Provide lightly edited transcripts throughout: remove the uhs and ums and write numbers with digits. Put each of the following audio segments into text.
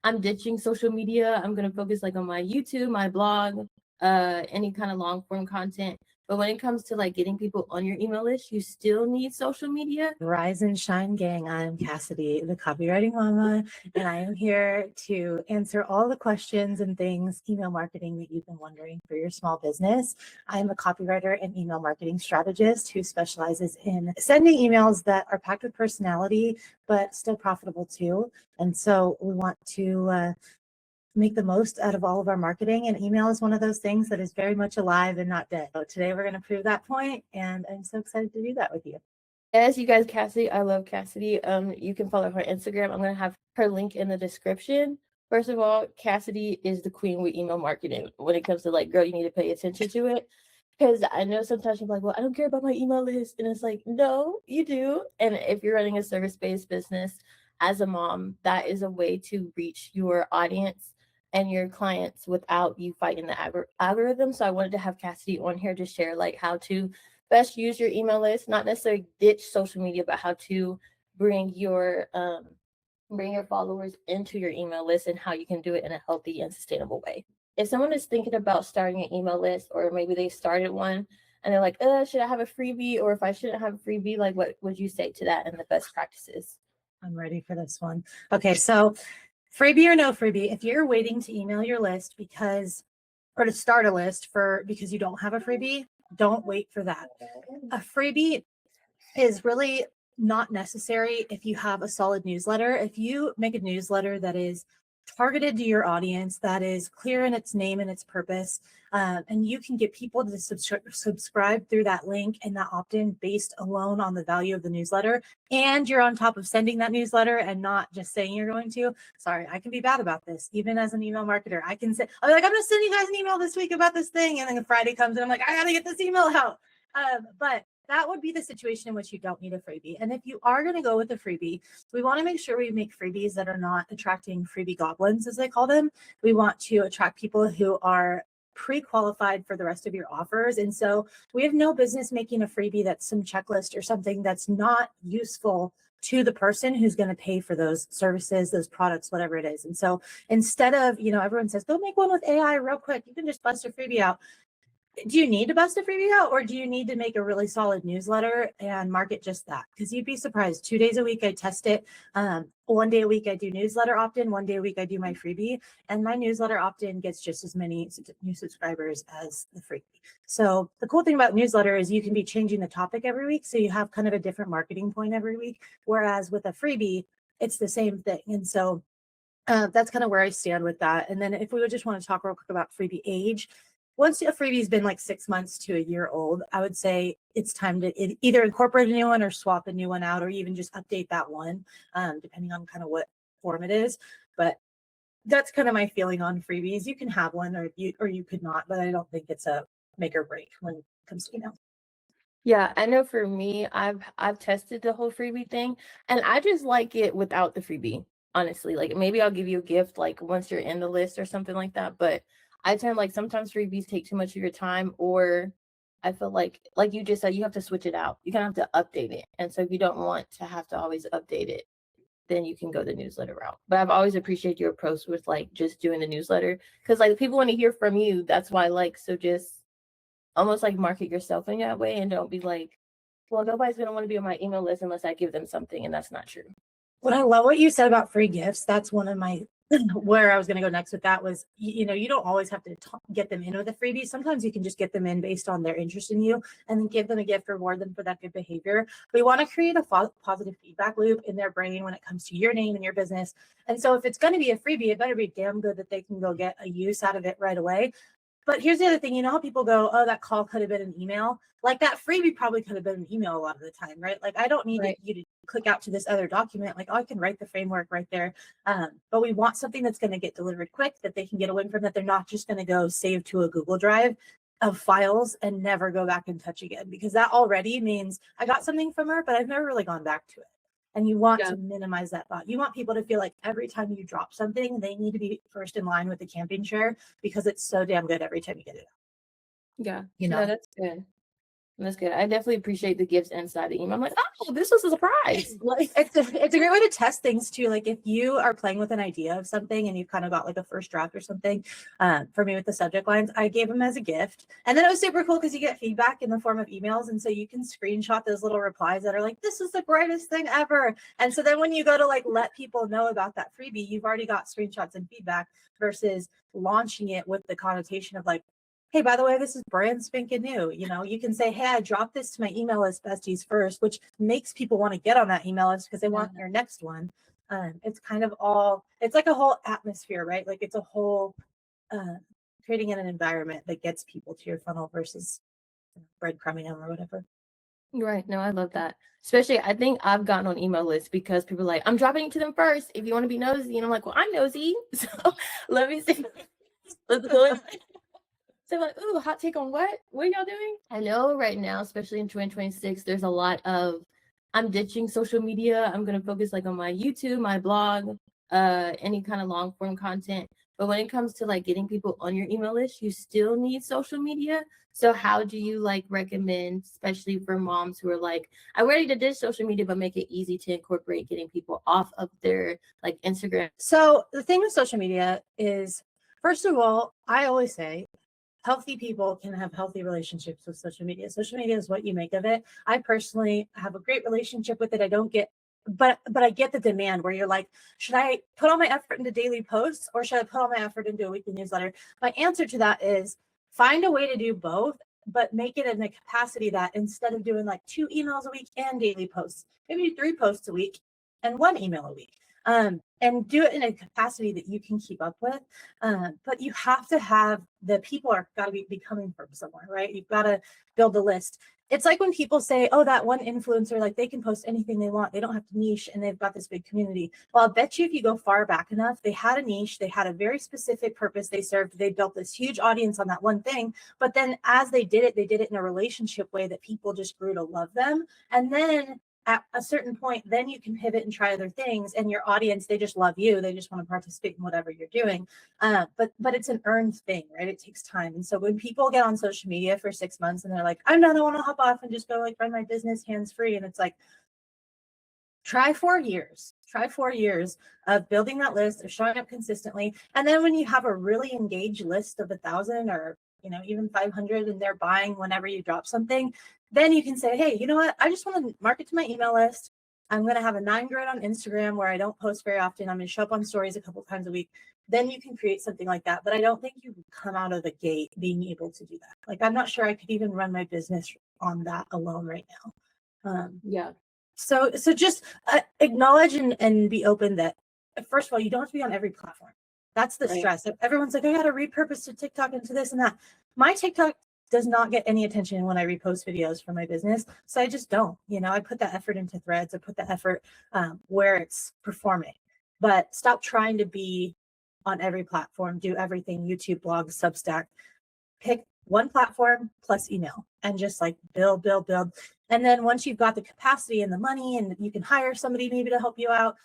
I'm ditching social media. I'm gonna focus like on my YouTube, my blog, any kind of long form content. But when it comes to like getting people on your email list, you still need social media. Rise and shine, gang. I'm Cassidy, the copywriting mama, and I am here to answer all the questions and things email marketing that you've been wondering for your small business. I'm a copywriter and email marketing strategist who specializes in sending emails that are packed with personality, but still profitable too. And so we want to make the most out of all of our marketing, and email is one of those things that is very much alive and not dead. So today we're going to prove that point, and I'm so excited to do that with you. Yes, you guys, Cassidy, I love Cassidy. You can follow her Instagram. I'm gonna have her link in the description. First of all, Cassidy is the queen with email marketing. When it comes to like, girl, you need to pay attention to it. Because I know sometimes you're like, well, I don't care about my email list. And it's like, no, you do. And if you're running a service-based business as a mom, that is a way to reach your audience and your clients without you fighting the algorithm. So I wanted to have Cassidy on here to share like how to best use your email list, not necessarily ditch social media, but how to bring your followers into your email list and how you can do it in a healthy and sustainable way. If someone is thinking about starting an email list, or maybe they started one and they're like, should I have a freebie? Or if I shouldn't have a freebie, like what would you say to that and the best practices? I'm ready for this one. Okay, so freebie or no freebie, if you're waiting to email your list or to start a list because you don't have a freebie, don't wait for that. A freebie is really not necessary if you have a solid newsletter. If you make a newsletter that is targeted to your audience, that is clear in its name and its purpose, and you can get people to subscribe through that link and that opt-in based alone on the value of the newsletter, and you're on top of sending that newsletter and not just saying you're going to. Sorry, I can be bad about this. Even as an email marketer, I can say, I'm like, I'm going to send you guys an email this week about this thing. And then Friday comes and I'm like, I got to get this email out. But that would be the situation in which you don't need a freebie. And if you are going to go with a freebie, we want to make sure we make freebies that are not attracting freebie goblins, as they call them. We want to attract people who are pre-qualified for the rest of your offers. And so we have no business making a freebie that's some checklist or something that's not useful to the person who's going to pay for those services, those products, whatever it is. And so instead of, everyone says, go make one with AI real quick, you can just bust a freebie out. Do you need to bust a freebie out, or do you need to make a really solid newsletter and market just that? Because you'd be surprised. 2 days a week, I test it. 1 day a week, I do newsletter opt-in. 1 day a week, I do my freebie. And my newsletter opt-in gets just as many new subscribers as the freebie. So the cool thing about newsletter is you can be changing the topic every week. So you have kind of a different marketing point every week. Whereas with a freebie, it's the same thing. And so that's kind of where I stand with that. And then if we would just want to talk real quick about freebie age, once a freebie's been like 6 months to a year old, I would say it's time to either incorporate a new one or swap a new one out, or even just update that one, depending on kind of what form it is. But that's kind of my feeling on freebies. You can have one or you could not, but I don't think it's a make or break when it comes to email. Yeah, I know for me, I've tested the whole freebie thing, and I just like it without the freebie, honestly. Like maybe I'll give you a gift like once you're in the list or something like that, but I tend like sometimes freebies take too much of your time, or I feel like you just said, you have to switch it out. You kind of have to update it. And so if you don't want to have to always update it, then you can go the newsletter route. But I've always appreciated your approach with like just doing the newsletter, because like people want to hear from you. That's why so just almost like market yourself in that way, and don't be like, well, nobody's going to want to be on my email list unless I give them something. And that's not true. Well, I love what you said about free gifts. That's one of my where I was going to go next with that was, you don't always have to get them in with a freebie. Sometimes you can just get them in based on their interest in you and then give them a gift, reward them for that good behavior. We want to create a positive feedback loop in their brain when it comes to your name and your business. And so if it's going to be a freebie, it better be damn good that they can go get a use out of it right away. But here's the other thing, how people go, oh, that call could have been an email. Like that freebie probably could have been an email a lot of the time, right? Like I don't need you to click out to this other document. Like, oh, I can write the framework right there. But we want something that's going to get delivered quick, that they can get a win from, that they're not just going to go save to a Google Drive of files and never go back and touch again, because that already means I got something from her, but I've never really gone back to it. And you want to minimize that thought. You want people to feel like every time you drop something, they need to be first in line with the camping chair, because it's so damn good every time you get it out. Yeah. No, that's good. That's good. I definitely appreciate the gifts inside the email. I'm like, oh, this was a surprise. Like, It's a great way to test things too. Like if you are playing with an idea of something and you've kind of got like a first draft or something, for me with the subject lines, I gave them as a gift. And then it was super cool because you get feedback in the form of emails. And so you can screenshot those little replies that are like, this is the greatest thing ever. And so then when you go to like let people know about that freebie, you've already got screenshots and feedback versus launching it with the connotation of like, hey, by the way, this is brand spanking new. You know, you can say, hey, I dropped this to my email list besties first, which makes people want to get on that email list because they want your next one. It's kind of all, it's like a whole atmosphere, right? Like it's a whole creating an environment that gets people to your funnel versus breadcrumbing them or whatever. right. No, I love that. Especially, I think I've gotten on email lists because people are like, I'm dropping it to them first if you want to be nosy. And I'm like, well, I'm nosy. So let me see. Let's go in. So I'm like, ooh, hot take on what? What are y'all doing? I know right now, especially in 2026, there's a lot of I'm ditching social media. I'm gonna focus like on my YouTube, my blog, any kind of long form content. But when it comes to like getting people on your email list, you still need social media. So how do you like recommend, especially for moms who are like, I'm ready to ditch social media, but make it easy to incorporate getting people off of their like Instagram? So the thing with social media is, first of all, I always say healthy people can have healthy relationships with social media. Social media is what you make of it. I personally have a great relationship with it. I don't get, but I get the demand where you're like, should I put all my effort into daily posts or should I put all my effort into a weekly newsletter? My answer to that is find a way to do both, but make it in a capacity that instead of doing like 2 emails a week and daily posts, maybe 3 posts a week and 1 email a week. And do it in a capacity that you can keep up with. But you have to have the people are got to be coming from somewhere, right? You've got to build a list. It's like when people say, oh, that one influencer, like they can post anything they want. They don't have to niche and they've got this big community. Well, I'll bet you if you go far back enough, they had a niche, they had a very specific purpose they served. They built this huge audience on that one thing. But then as they did it in a relationship way that people just grew to love them. And then at a certain point, then you can pivot and try other things, and your audience, they just love you. They just want to participate in whatever you're doing. But it's an earned thing, right? It takes time. And so when people get on social media for 6 months and they're like, I want to hop off and just go like run my business hands free. And it's like, try 4 years. Try 4 years of building that list, of showing up consistently. And then when you have a really engaged list of 1,000 or even 500 and they're buying whenever you drop something, then you can say, hey, you know what? I just want to market to my email list. I'm going to have a 9 grid on Instagram where I don't post very often. I'm going to show up on stories a couple times a week. Then you can create something like that. But I don't think you come out of the gate being able to do that. Like, I'm not sure I could even run my business on that alone right now. Yeah. So just acknowledge and be open that, first of all, you don't have to be on every platform. That's the stress. Everyone's like, I got to repurpose to TikTok into this and that. My TikTok does not get any attention when I repost videos for my business. So I just don't, I put that effort into Threads. I put the effort where it's performing. But stop trying to be on every platform, do everything, YouTube, blog, Substack. Pick one platform plus email and just like build. And then once you've got the capacity and the money and you can hire somebody maybe to help you out.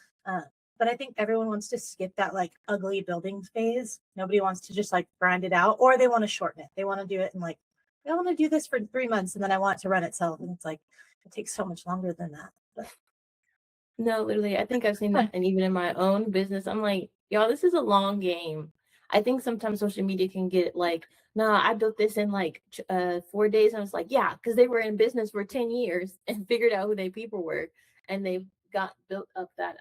But I think everyone wants to skip that like ugly building phase. Nobody wants to just like grind it out, or they want to shorten it. They want to do it in like, I want to do this for 3 months and then I want it to run itself. And it's like, it takes so much longer than that. But No, literally, I think I've seen that, and even in my own business, I'm like, y'all, this is a long game. I think sometimes social media can get like, no, I built this in like 4 days. And I was like, yeah, because they were in business for 10 years and figured out who their people were, and they've got built up that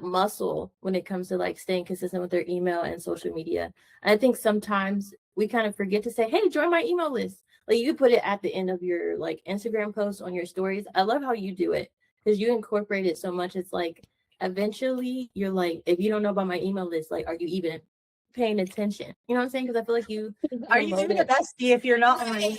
muscle when it comes to like staying consistent with their email and social media. And I think sometimes we kind of forget to say, hey, join my email list. Like you put it at the end of your like Instagram post on your stories. I love how you do it because you incorporate it so much. It's like eventually you're like, if you don't know about my email list, like, are you even paying attention? You know what I'm saying? Because I feel like you are you even a bestie if you're not on my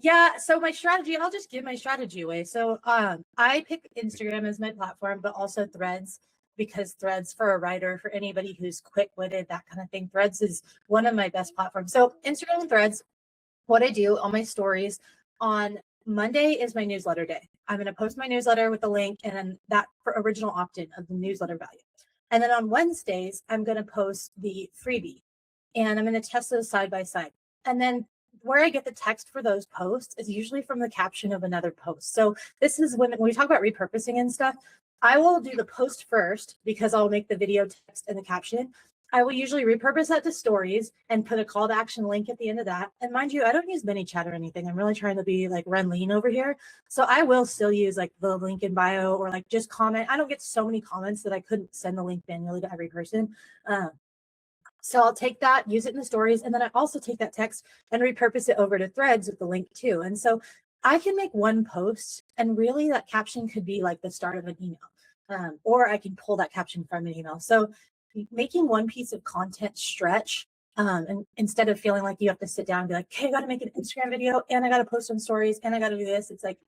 Yeah, so my strategy, I'll just give my strategy away. So I pick Instagram as my platform, but also Threads, because Threads for a writer, for anybody who's quick-witted, that kind of thing, Threads is one of my best platforms. So Instagram and Threads, what I do on my stories on Monday is my newsletter day. I'm going to post my newsletter with the link and then that for original opt-in of the newsletter value. And then on Wednesdays, I'm going to post the freebie and I'm going to test those side by side. And then where I get the text for those posts is usually from the caption of another post. So this is when we talk about repurposing and stuff, I will do the post first because I'll make the video text and the caption. I will usually repurpose that to stories and put a call to action link at the end of that. And mind you, I don't use ManyChat or anything. I'm really trying to be like run lean over here. So I will still use like the link in bio or like just comment. I don't get so many comments that I couldn't send the link manually to every person. So I'll take that, use it in the stories, and then I also take that text and repurpose it over to threads with the link too. And so I can make one post, and really that caption could be like the start of an email, or I can pull that caption from an email. So making one piece of content stretch, and instead of feeling like you have to sit down and be like, okay, I got to make an Instagram video, and I got to post on stories, and I got to do this. It's like,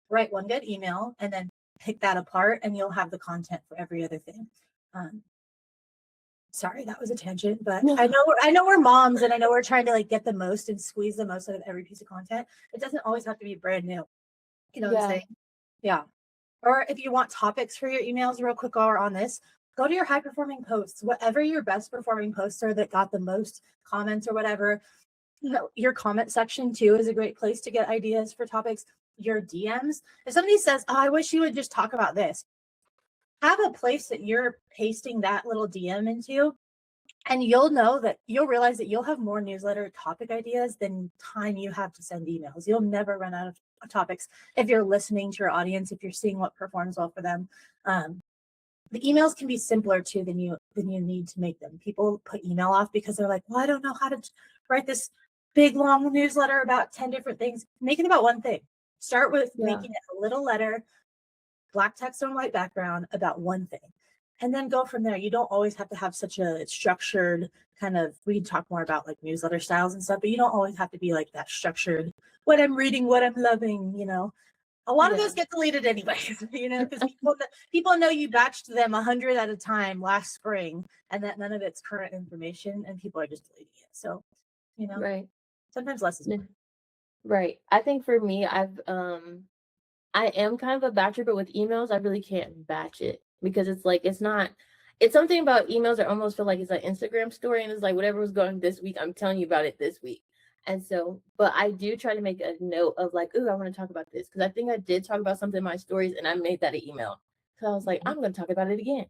write one good email and then pick that apart, and you'll have the content for every other thing. Sorry, that was a tangent, but I know we're moms, and I know we're trying to like get the most and squeeze the most out of every piece of content. It doesn't always have to be brand new. You know what I'm saying? Yeah. Or if you want topics for your emails, real quick while we're on this, go to your high performing posts, whatever your best performing posts are that got the most comments or whatever. You know, your comment section too is a great place to get ideas for topics. Your DMs. If somebody says, oh, I wish you would just talk about this, have a place that you're pasting that little DM into, and you'll realize that you'll have more newsletter topic ideas than time you have to send emails. You'll never run out of topics if you're listening to your audience, if you're seeing what performs well for them. The emails can be simpler too than you need to make them. People put email off because they're like, well, I don't know how to write this big long newsletter about 10 different things. Make it about one thing. Start with making it a little letter, black text on white background about one thing, and then go from there. You don't always have to have such a structured kind of, we can talk more about like newsletter styles and stuff, but you don't always have to be like that structured, what I'm reading, what I'm loving, you know. A lot of those get deleted anyways, you know, because people know you batched them 100 at a time last spring, and that none of it's current information, and people are just deleting it. So, you know, sometimes less is more. Right. I think for me, I am kind of a batcher, but with emails, I really can't batch it because it's like, it's something about emails that almost feel like it's an Instagram story, and it's like whatever was going this week, I'm telling you about it this week. And so, but I do try to make a note of like, ooh, I want to talk about this. Cause I think I did talk about something in my stories, and I made that an email. Cause I was like, I'm going to talk about it again.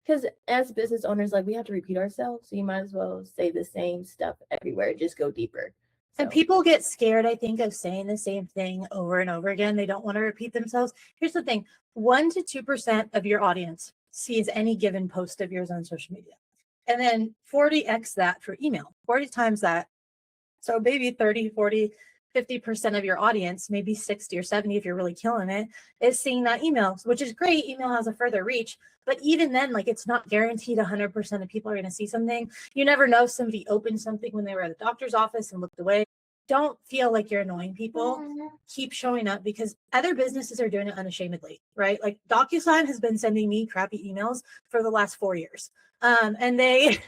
Cause as business owners, like we have to repeat ourselves. So you might as well say the same stuff everywhere. Just go deeper. And people get scared, I think, of saying the same thing over and over again. They don't want to repeat themselves. Here's the thing, 1 to 2% of your audience sees any given post of yours on social media. And then 40x that for email, 40 times that. So maybe 30, 40, 50% of your audience, maybe 60 or 70 if you're really killing it, is seeing that email, which is great. Email has a further reach. But even then, like, it's not guaranteed 100% of people are going to see something. You never know, somebody opened something when they were at the doctor's office and looked away. Don't feel like you're annoying people. Keep showing up, because other businesses are doing it unashamedly, right? Like DocuSign has been sending me crappy emails for the last 4 years. And they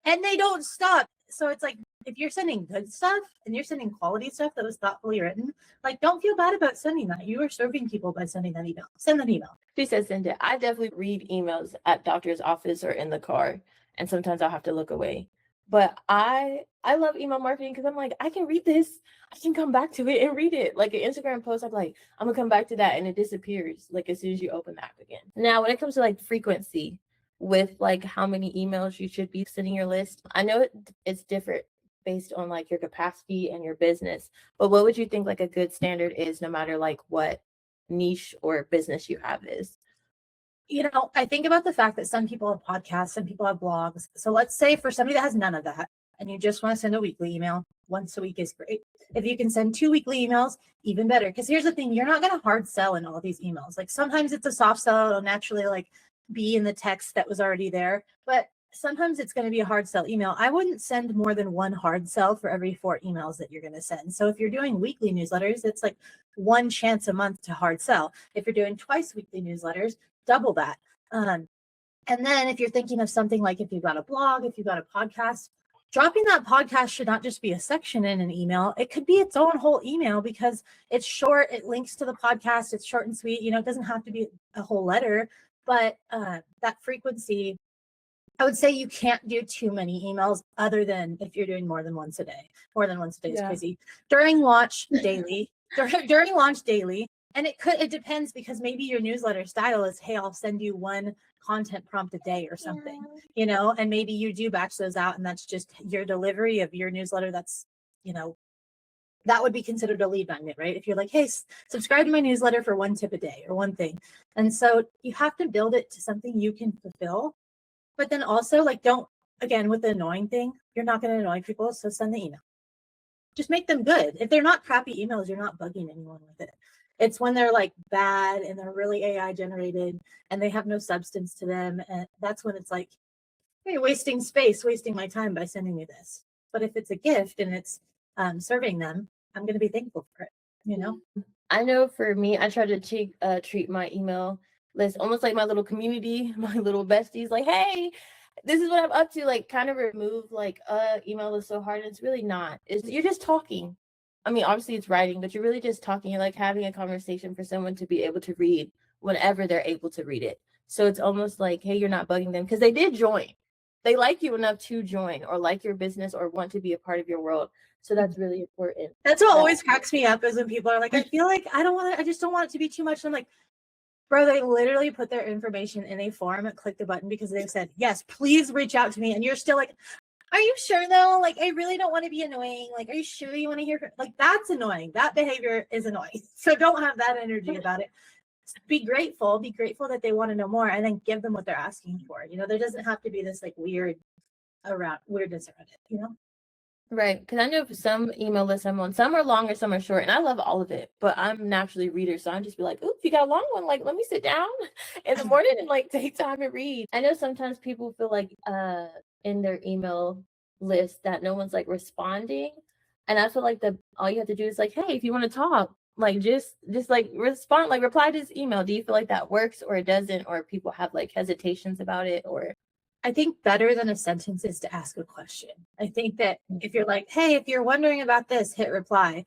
don't stop. So it's like, if you're sending good stuff and you're sending quality stuff that was thoughtfully written, like, don't feel bad about sending that. You are serving people by sending that email. Send that email. She said send it. I definitely read emails at doctor's office or in the car, and sometimes I'll have to look away. But I love email marketing because I'm like, I can read this. I can come back to it and read it. Like an Instagram post, I'm like, I'm gonna come back to that, and it disappears like as soon as you open the app again. Now, when it comes to like frequency with like how many emails you should be sending your list, I know it's different based on like your capacity and your business, but what would you think like a good standard is, no matter like what niche or business you have is? You know, I think about the fact that some people have podcasts, some people have blogs. So let's say for somebody that has none of that and you just want to send a weekly email, once a week is great. If you can send 2 weekly emails, even better. Because here's the thing, you're not going to hard sell in all these emails. Like sometimes it's a soft sell, it'll naturally like be in the text that was already there. But sometimes it's going to be a hard sell email. I wouldn't send more than 1 hard sell for every 4 emails that you're going to send. So if you're doing weekly newsletters, it's like 1 chance a month to hard sell. If you're doing twice weekly newsletters, double that. And then if you're thinking of something like if you've got a blog, if you've got a podcast, dropping that podcast should not just be a section in an email. It could be its own whole email because it's short. It links to the podcast. It's short and sweet. You know, it doesn't have to be a whole letter, but that frequency I would say you can't do too many emails other than if you're doing more than once a day. More than once a day is crazy. During launch daily, during launch daily, and it depends because maybe your newsletter style is, hey, I'll send you one content prompt a day or something, you know, and maybe you do batch those out and that's just your delivery of your newsletter. That's, you know, that would be considered a lead magnet, right? If you're like, hey, subscribe to my newsletter for one tip a day or one thing. And so you have to build it to something you can fulfill. But then also, like, don't, again, with the annoying thing, you're not going to annoy people. So send the email. Just make them good. If they're not crappy emails, you're not bugging anyone with it. It's when they're like bad and they're really AI generated and they have no substance to them. And that's when it's like, hey, wasting space, wasting my time by sending me this. But if it's a gift and it's serving them, I'm going to be thankful for it, you know? I know for me, I try to treat my email list almost like my little community, my little besties, like, hey, this is what I'm up to. Like, kind of remove like email is so hard. It's really not. You're just talking. I mean, obviously it's writing, but you're really just talking. You're like having a conversation for someone to be able to read whenever they're able to read it. So it's almost like, hey, you're not bugging them because they did join. They like you enough to join or like your business or want to be a part of your world. So that's really important. That's what always cracks me up is when people are like, I feel like I just don't want it to be too much. And I'm like, bro, they literally put their information in a form and click the button because they've said, yes, please reach out to me. And you're still like, are you sure though? Like, I really don't want to be annoying. Like, are you sure you want to hear? Like, that's annoying. That behavior is annoying. So don't have that energy about it. Be grateful that they want to know more and then give them what they're asking for. You know, there doesn't have to be this like weirdness around it, you know? Right, because I know for some email lists I'm on, some are longer, some are short, and I love all of it. But I'm naturally a reader, so I'm just be like, "Ooh, you got a long one? Like, let me sit down in the morning and like take time to read." I know sometimes people feel like in their email list that no one's like responding, and I feel like all you have to do is like, "Hey, if you want to talk, like just like respond, like reply to this email." Do you feel like that works or it doesn't, or people have like hesitations about it, or? I think better than a sentence is to ask a question. I think that if you're like, hey, if you're wondering about this, hit reply.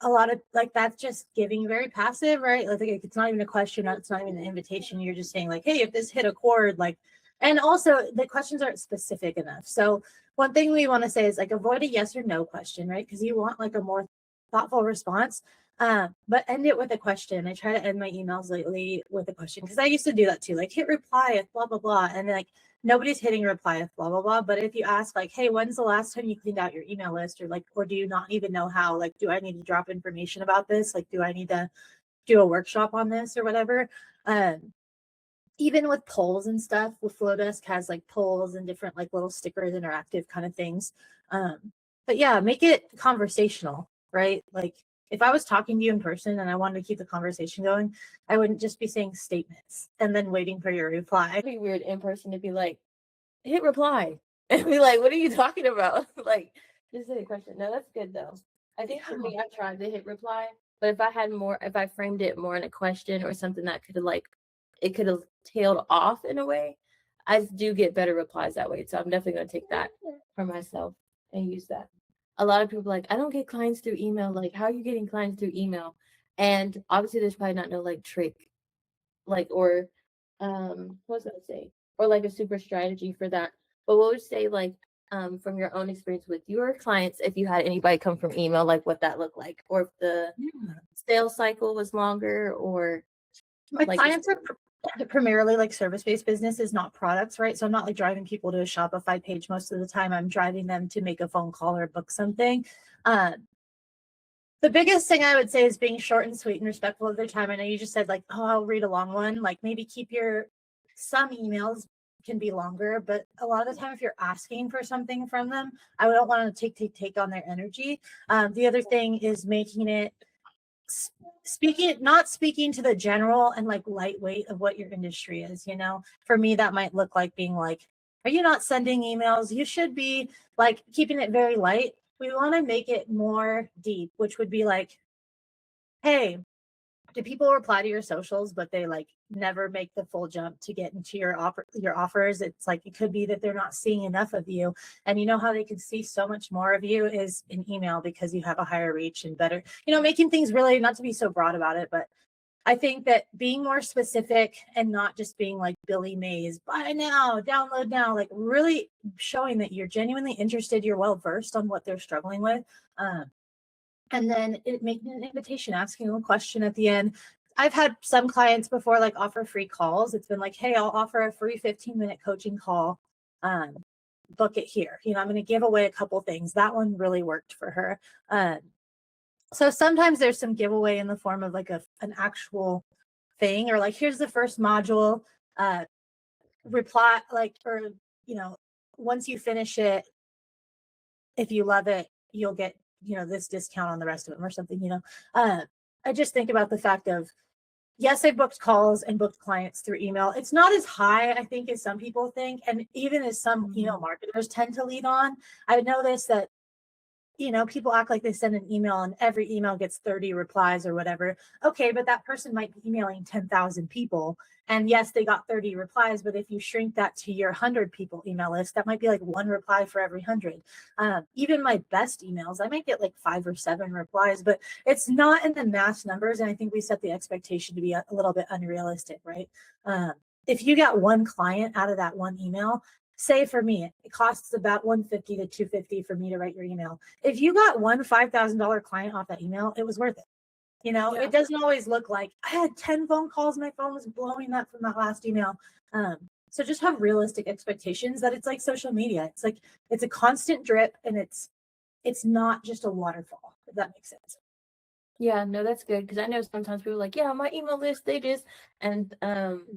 A lot of like that's just giving very passive, right? Like it's not even a question, it's not even an invitation. You're just saying like, hey, if this hit a chord, like, and also the questions aren't specific enough. So one thing we want to say is like avoid a yes or no question, right? Because you want like a more thoughtful response. But end it with a question. I try to end my emails lately with a question because I used to do that too. Like hit reply if blah blah blah, and like nobody's hitting reply if blah blah blah. But if you ask like, hey, when's the last time you cleaned out your email list, or like, or do you not even know how? Like, do I need to drop information about this? Like, do I need to do a workshop on this or whatever? Even with polls and stuff, with Flowdesk has like polls and different like little stickers, interactive kind of things. But yeah, make it conversational, right? Like if I was talking to you in person and I wanted to keep the conversation going, I wouldn't just be saying statements and then waiting for your reply. It'd be weird in person to be like, hit reply and be like, what are you talking about? Like, just say a question. No, that's good though. I think for me, I tried to hit reply, but if I framed it more in a question or something that it could have tailed off in a way, I do get better replies that way. So I'm definitely going to take that for myself and use that. A lot of people are like, I don't get clients through email. Like, how are you getting clients through email? And obviously there's probably not no like trick, like, or what was I gonna say? Or like a super strategy for that. But what would you say, like, from your own experience with your clients, if you had anybody come from email, like what that looked like, or if the sales cycle was longer, or My like clients are primarily like service-based businesses, not products, right? So I'm not like driving people to a Shopify page most of the time. I'm driving them to make a phone call or book something. The biggest thing I would say is being short and sweet and respectful of their time. I know you just said like, oh, I'll read a long one. Like maybe some emails can be longer, but a lot of the time if you're asking for something from them, I don't want to take on their energy. The other thing is making it not speaking to the general and like lightweight of what your industry is. You know, for me that might look like being like, are you not sending emails? You should be like keeping it very light. We want to make it more deep, which would be like, hey, do people reply to your socials but they like never make the full jump to get into your offers? It's like it could be that they're not seeing enough of you, and you know how they can see so much more of you is in email because you have a higher reach and better, you know, making things really, not to be so broad about it, but I think that being more specific and not just being like Billy Mays, buy now, download now, like really showing that you're genuinely interested, you're well versed on what they're struggling with. And then making an invitation, asking them a question at the end. I've had some clients before like offer free calls. It's been like, hey, I'll offer a free 15-minute coaching call. Book it here. You know, I'm going to give away a couple things. That one really worked for her. So sometimes there's some giveaway in the form of like an actual thing, or like, here's the first module, reply, like, or, you know, once you finish it, if you love it, you'll get, you know, this discount on the rest of them or something, you know. I just think about the fact of, yes, I booked calls and booked clients through email. It's not as high, I think, as some people think. And even as some email marketers tend to lead on, I've noticed that, you know, people act like they send an email and every email gets 30 replies or whatever. Okay, but that person might be emailing 10,000 people. And yes, they got 30 replies, but if you shrink that to your 100 people email list, that might be like one reply for every 100. Even my best emails, I might get like 5 or 7 replies, but it's not in the mass numbers. And I think we set the expectation to be a little bit unrealistic, right? If you got one client out of that one email, say for me, it costs about $150 to $250 for me to write your email. If you got one $5,000 client off that email, it was worth it. You know, it doesn't always look like I had 10 phone calls. My phone was blowing up from that last email. So just have realistic expectations that it's like social media. It's like, it's a constant drip, and it's not just a waterfall, if that makes sense. Yeah, no, that's good, because I know sometimes people are like, yeah, my email list, they just, and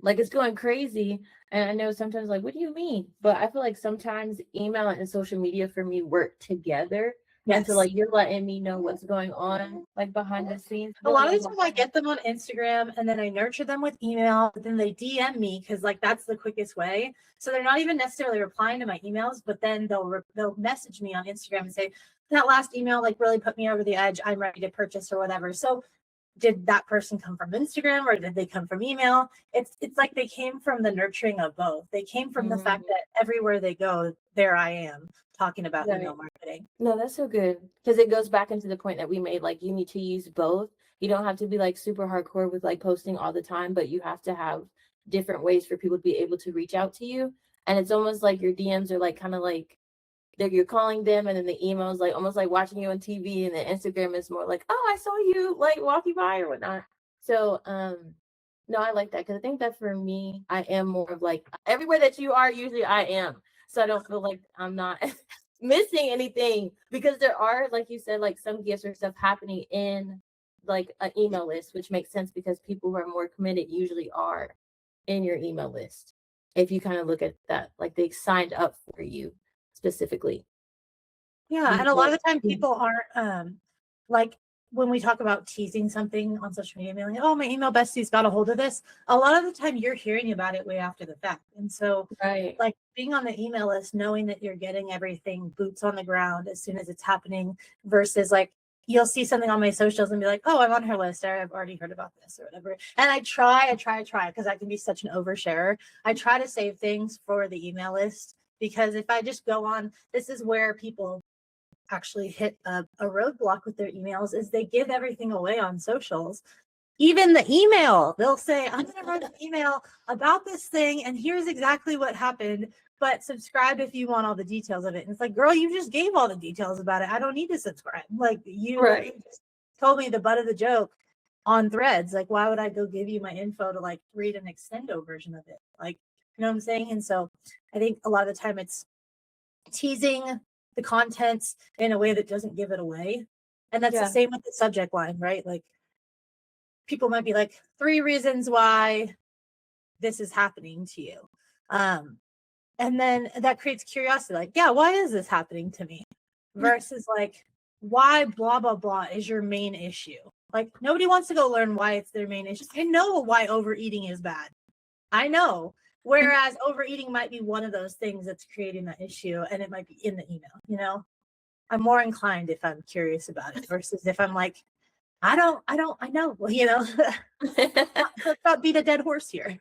like it's going crazy. And I know sometimes like, what do you mean? But I feel like sometimes email and social media for me work together. And so Yes. like you're letting me know what's going on like behind the scenes. A lot of the time I get them on Instagram and then I nurture them with email, but then they DM me because like that's the quickest way. So they're not even necessarily replying to my emails, but then they'll message me on Instagram and say, that last email like really put me over the edge. I'm ready to purchase or whatever. So did that person come from Instagram or did they come from email? It's like they came from the nurturing of both. They came from the fact that everywhere they go, there I am talking about email marketing. No, that's so good, because it goes back into the point that we made. Like, you need to use both. You don't have to be like super hardcore with like posting all the time, but you have to have different ways for people to be able to reach out to you. And it's almost like your DMs are like kind of like you're calling them, and then the email is like almost like watching you on TV, and then Instagram is more like, oh, I saw you like walking by or whatnot. So no, I like that, because I think that for me, I am more of like everywhere that you are, usually I am. So I don't feel like I'm not missing anything, because there are, like you said, like some gifts or stuff happening in like an email list, which makes sense because people who are more committed usually are in your email list. If you kind of look at that, like they signed up for you specifically. Yeah, and a lot of the time people aren't like when we talk about teasing something on social media, being like, oh, my email bestie's got a hold of this. A lot of the time you're hearing about it way after the fact. And so like being on the email list, knowing that you're getting everything boots on the ground as soon as it's happening, versus like you'll see something on my socials and be like, oh, I'm on her list, or I've already heard about this or whatever. And I try because I can be such an oversharer. I try to save things for the email list, because if I just go on, this is where people actually hit a roadblock with their emails, is they give everything away on socials. Even the email, they'll say, I'm going to write an email about this thing and here's exactly what happened, but subscribe if you want all the details of it. And it's like, girl, you just gave all the details about it. I don't need to subscribe. Like you just told me the butt of the joke on Threads. Like, why would I go give you my info to like read an extendo version of it? Like, you know what I'm saying? And so I think a lot of the time it's teasing the contents in a way that doesn't give it away. And that's the same with the subject line, right? Like people might be like, 3 reasons why this is happening to you. And then that creates curiosity, like, yeah, why is this happening to me? Versus like, why blah, blah, blah is your main issue. Like nobody wants to go learn why it's their main issue. I know why overeating is bad. I know. Whereas overeating might be one of those things that's creating that issue, and it might be in the email, you know? I'm more inclined if I'm curious about it versus if I'm like, I know, you know, let's not beat a dead horse here.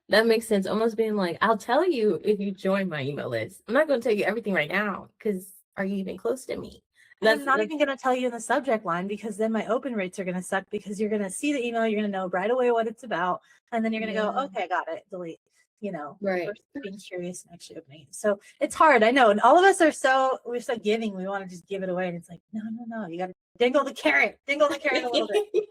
That makes sense. Almost being like, I'll tell you if you join my email list. I'm not going to tell you everything right now, because are you even close to me? I'm not even going to tell you in the subject line, because then my open rates are going to suck, because you're going to see the email, you're going to know right away what it's about, and then you're going to go, okay, got it, delete, right. versus being curious and actually opening it. So it's hard, I know, and all of us we're so giving, we want to just give it away, and it's like, no, you got to dingle the carrot a little bit.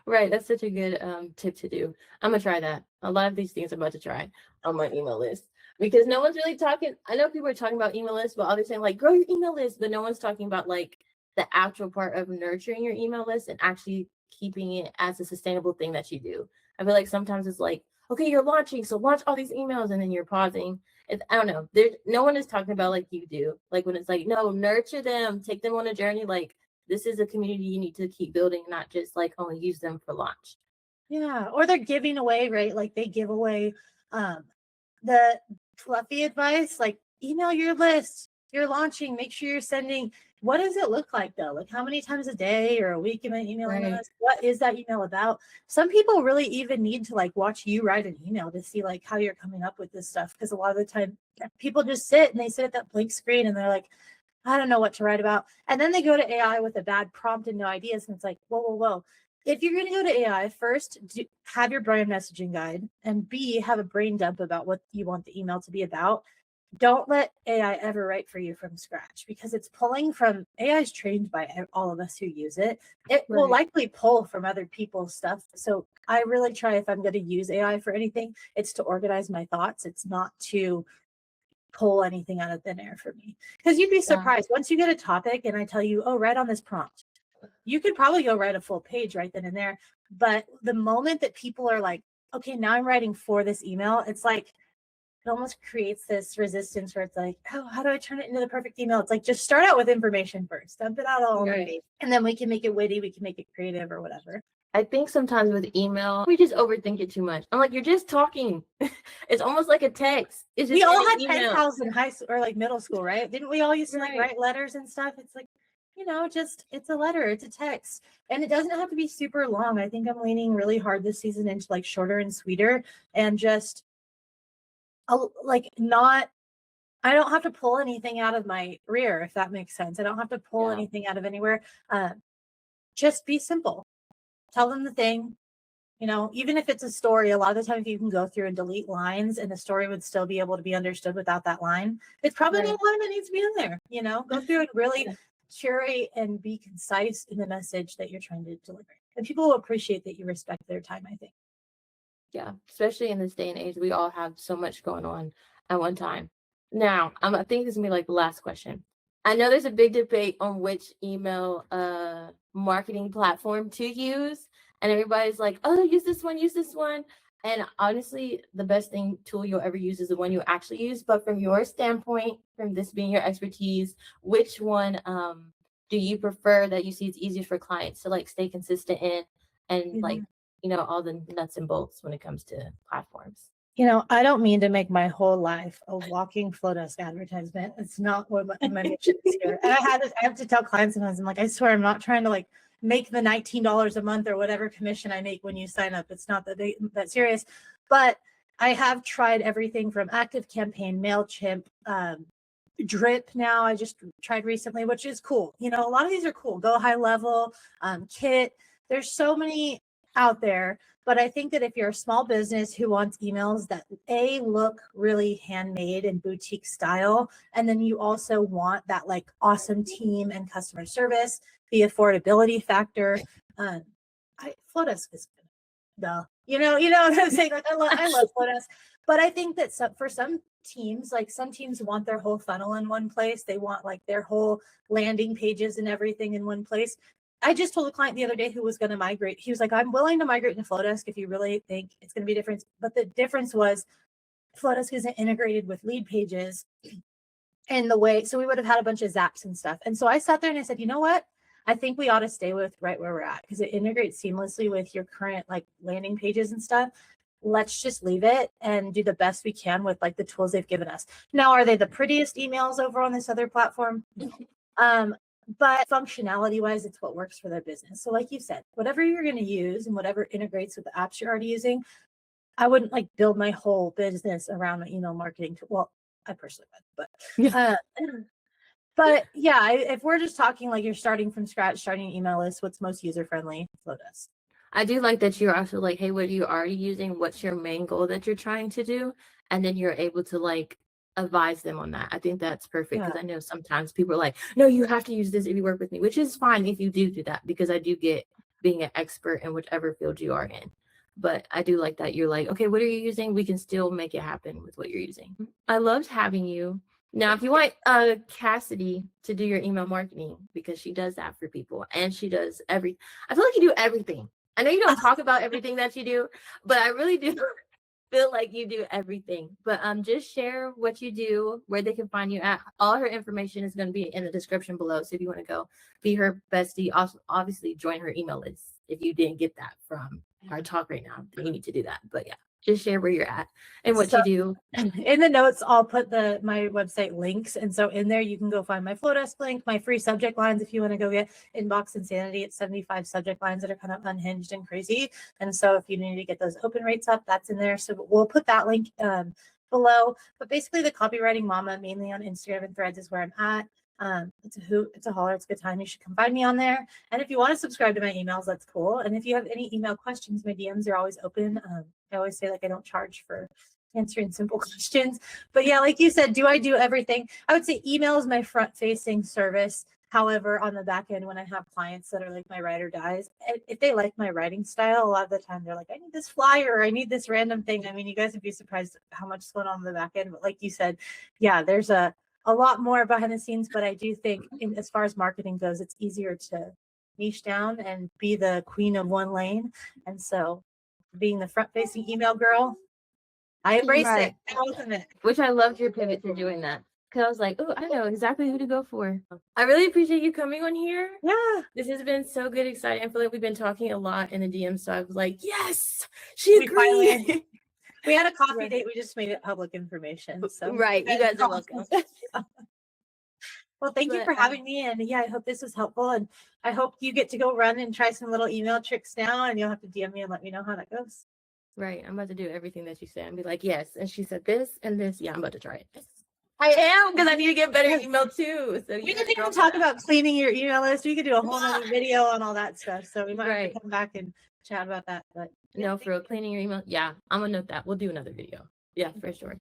Right, that's such a good tip to do. I'm gonna try that. A lot of these things I'm about to try on my email list, because no one's really talking. I know people are talking about email lists, but all they're saying like grow your email list, but no one's talking about like the actual part of nurturing your email list and actually keeping it as a sustainable thing that you do. I feel like sometimes it's like, okay, you're launching, so launch all these emails, and then you're pausing. I don't know. There's no one is talking about like you do. Like when it's like, no, nurture them, take them on a journey. Like this is a community you need to keep building, not just like only use them for launch. Yeah, or they're giving away, right? Like they give away the fluffy advice, like email your list, you're launching, make sure you're sending. What does it look like though? Like how many times a day or a week am I emailing Right. us? What is that email about? Some people really even need to like watch you write an email to see like how you're coming up with this stuff, because a lot of the time people just sit and they sit at that blank screen and they're like, I don't know what to write about. And then they go to AI with a bad prompt and no ideas. And it's like, whoa. If you're going to go to AI, first, have your brand messaging guide, and B, have a brain dump about what you want the email to be about. Don't let AI ever write for you from scratch, because it's pulling from AI is trained by all of us who use it. It will likely pull from other people's stuff. So I really try, if I'm going to use AI for anything, it's to organize my thoughts. It's not to pull anything out of thin air for me, because you'd be surprised once you get a topic and I tell you, oh, write on this prompt, you could probably go write a full page right then and there. But the moment that people are like, okay, now I'm writing for this email, it's like it almost creates this resistance where it's like, oh, how do I turn it into the perfect email? It's like, just start out with information first, dump it out all on the page, and then we can make it witty, we can make it creative or whatever. I think sometimes with email, we just overthink it too much. I'm like, you're just talking. It's almost like a text. It's just we all had email. pen pals in high school or like middle school, right? Didn't we all used to like write letters and stuff? It's like, just it's a letter, it's a text, and it doesn't have to be super long. I think I'm leaning really hard this season into like shorter and sweeter, and just like not. I don't have to pull anything out of my rear, if that makes sense. I don't have to pull anything out of anywhere. Just be simple. Tell them the thing. Even if it's a story, a lot of the time, if you can go through and delete lines and the story would still be able to be understood without that line, it's probably not one that needs to be in there. Go through and really curate and be concise in the message that you're trying to deliver. And people will appreciate that you respect their time, I think. Yeah, especially in this day and age, we all have so much going on at one time. Now, I think this is gonna be like the last question. I know there's a big debate on which email marketing platform to use, and everybody's like, "Oh, use this one, use this one." And honestly, the best tool you'll ever use is the one you actually use. But from your standpoint, from this being your expertise, which one do you prefer that you see it's easier for clients to like stay consistent in, and like all the nuts and bolts when it comes to platforms? I don't mean to make my whole life a walking Flowdesk advertisement. It's not what my mission is here. And I have to tell clients sometimes, I'm like, I swear, I'm not trying to like make the $19 a month or whatever commission I make when you sign up. It's not that serious. But I have tried everything from ActiveCampaign, MailChimp, Drip. Now I just tried recently, which is cool. A lot of these are cool. Go High Level, Kit. There's so many out there. But I think that if you're a small business who wants emails that look really handmade and boutique style, and then you also want that like awesome team and customer service, the affordability factor, Flowdesk is duh. You know what I'm saying? Like I love Flowdesk, but I think that for some teams, like some teams want their whole funnel in one place. They want like their whole landing pages and everything in one place. I just told a client the other day who was going to migrate. He was like, I'm willing to migrate to Flowdesk if you really think it's going to be different. But the difference was Flowdesk isn't integrated with lead pages in the way. So we would have had a bunch of zaps and stuff. And so I sat there and I said, you know what? I think we ought to stay with right where we're at, because it integrates seamlessly with your current like landing pages and stuff. Let's just leave it and do the best we can with like the tools they've given us. Now, are they the prettiest emails over on this other platform? But functionality wise, it's what works for their business. So like you said, whatever you're going to use and whatever integrates with the apps you're already using, I wouldn't like build my whole business around email marketing. Well, I personally would, but But yeah, if we're just talking like you're starting from scratch, starting an email list, what's most user friendly? Flowdesk. I do like that you're also like, hey, what are you already using? What's your main goal that you're trying to do? And then you're able to like advise them on that. I think that's perfect because Yeah. I know sometimes people are like, no, you have to use this if you work with me, which is fine if you do that because I do get being an expert in whichever field you are in. But I do like that you're like, okay, what are you using? We can still make it happen with what you're using. I loved having you. Now, if you want Cassidy to do your email marketing, because she does that for people and she does I feel like you do everything. I know you don't talk about everything that you do, but I really do feel like you do everything. But just share what you do, where they can find you at. All her information is going to be in the description below. So if you want to go be her bestie, also obviously join her email list. If you didn't get that from our talk right now, then you need to do that. But yeah, just share where you're at and what you do. In the notes, I'll put my website links. And so in there, you can go find my Flowdesk link, my free subject lines. If you want to go get Inbox Insanity, it's 75 subject lines that are kind of unhinged and crazy. And so if you need to get those open rates up, that's in there. So we'll put that link below. But basically the Copywriting Mama, mainly on Instagram and Threads, is where I'm at. It's a hoot, it's a holler, it's a good time. You should come find me on there. And if you want to subscribe to my emails, that's cool. And if you have any email questions, my DMs are always open. I always say like I don't charge for answering simple questions. But yeah, like you said, do I do everything? I would say email is my front facing service. However, on the back end, when I have clients that are like my ride or dies, if they like my writing style, a lot of the time they're like, I need this flyer, or I need this random thing. I mean, you guys would be surprised how much is going on the back end. But like you said, yeah, there's a lot more behind the scenes. But I do think as far as marketing goes, it's easier to niche down and be the queen of one lane. And so being the front facing email girl, I embrace it. I welcome it. Which I loved your pivot to doing that. Because I was like, oh, I know exactly who to go for. I really appreciate you coming on here. Yeah. This has been so good, exciting. I feel like we've been talking a lot in the DM. So I was like, yes, she agreed. We had a coffee date. We just made it public information. So right. You guys are welcome. Well, thank you for having me. And yeah, I hope this was helpful. And I hope you get to go run and try some little email tricks now. And you'll have to DM me and let me know how that goes. Right. I'm about to do everything that you said and be like, yes. And she said this and this. Yeah, I'm about to try it. I am, because I need to get better email too. So we didn't even talk about cleaning your email list. We could do a whole other video on all that stuff. So we might have to come back and chat about that. But no, for cleaning your email. Yeah, I'm gonna note that. We'll do another video. Yeah, for sure.